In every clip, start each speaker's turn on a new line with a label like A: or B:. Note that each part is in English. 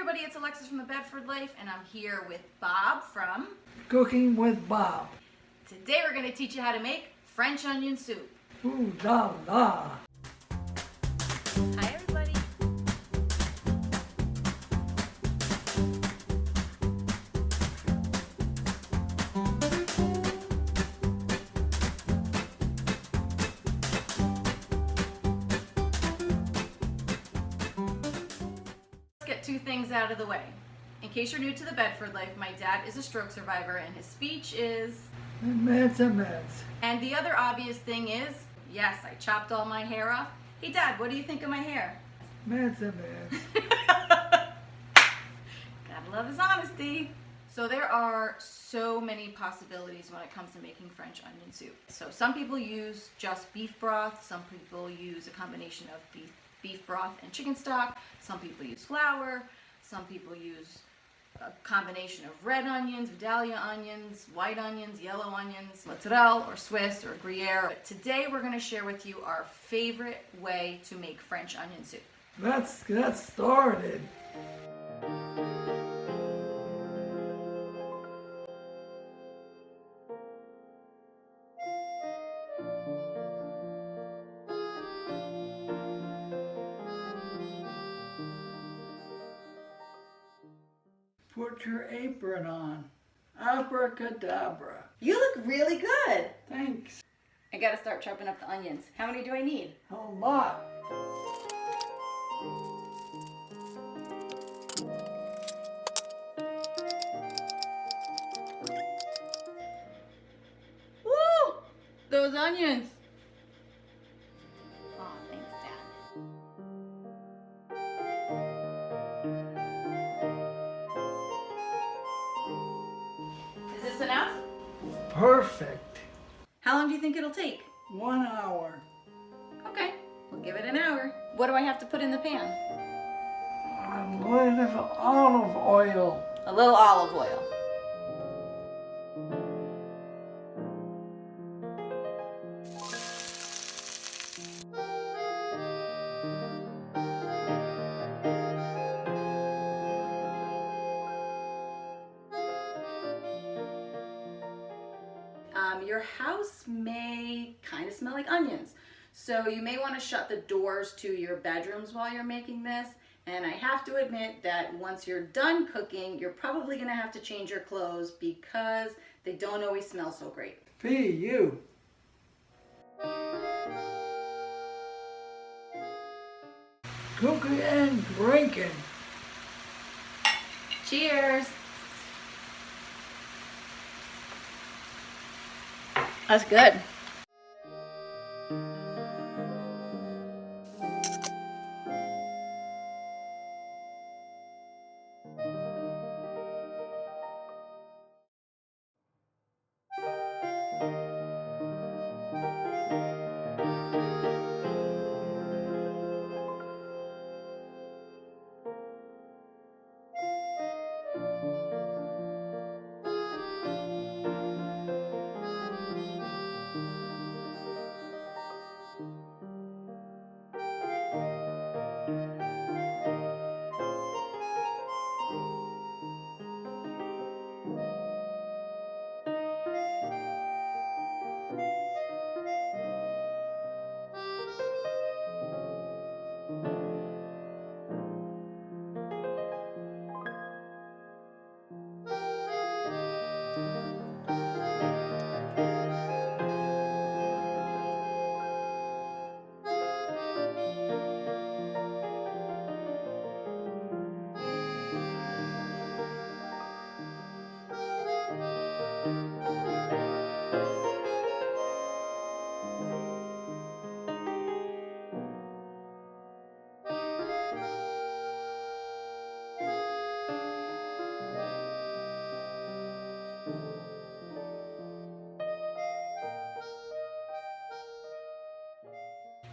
A: everybody, it's Alexis from the Bedford Life, and I'm here with Bob from
B: Cooking with Bob.
A: Today we're going to teach you how to make French onion soup.
B: Ooh la la.
A: Hi everybody. Let's get two things out of the way. In case you're new to the Bedford Life, my dad is a stroke survivor and his speech is...
B: Meds and meds.
A: And the other obvious thing is, yes, I chopped all my hair off. Hey Dad, what do you think of my hair?
B: Meds and meds.
A: Gotta love his honesty. So there are so many possibilities when it comes to making French onion soup. So some people use just beef broth, some people use a combination of beef broth and chicken stock, some people use flour, some people use a combination of red onions, Vidalia onions, white onions, yellow onions, mozzarella or Swiss or Gruyere. But today we're going to share with you our favorite way to make French onion soup.
B: Let's get started. Put your apron on. Abracadabra.
A: You look really good.
B: Thanks.
A: I gotta start chopping up the onions. How many do I need?
B: A lot.
A: Woo! Those onions. Oh, thanks, Dad. Is this enough?
B: Perfect.
A: How long do you think it'll take?
B: 1 hour.
A: Okay, we'll give it an hour. What do I have to put in the pan?
B: A little of olive oil.
A: A little olive oil. Your house may kind of smell like onions. So you may want to shut the doors to your bedrooms while you're making this. And I have to admit that once you're done cooking, you're probably going to have to change your clothes because they don't always smell so great.
B: you. Cooking and drinking.
A: Cheers! That's good.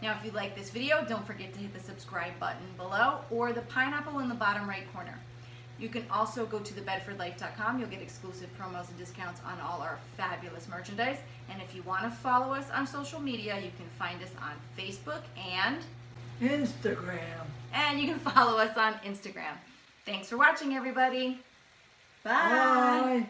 A: Now, if you like this video, don't forget to hit the subscribe button below or the pineapple in the bottom right corner. You can also go to thebedfordlife.com. You'll get exclusive promos and discounts on all our fabulous merchandise. And if you want to follow us on social media, you can find us on Facebook and
B: Instagram.
A: And you can follow us on Instagram. Thanks for watching, everybody. Bye.
B: Bye.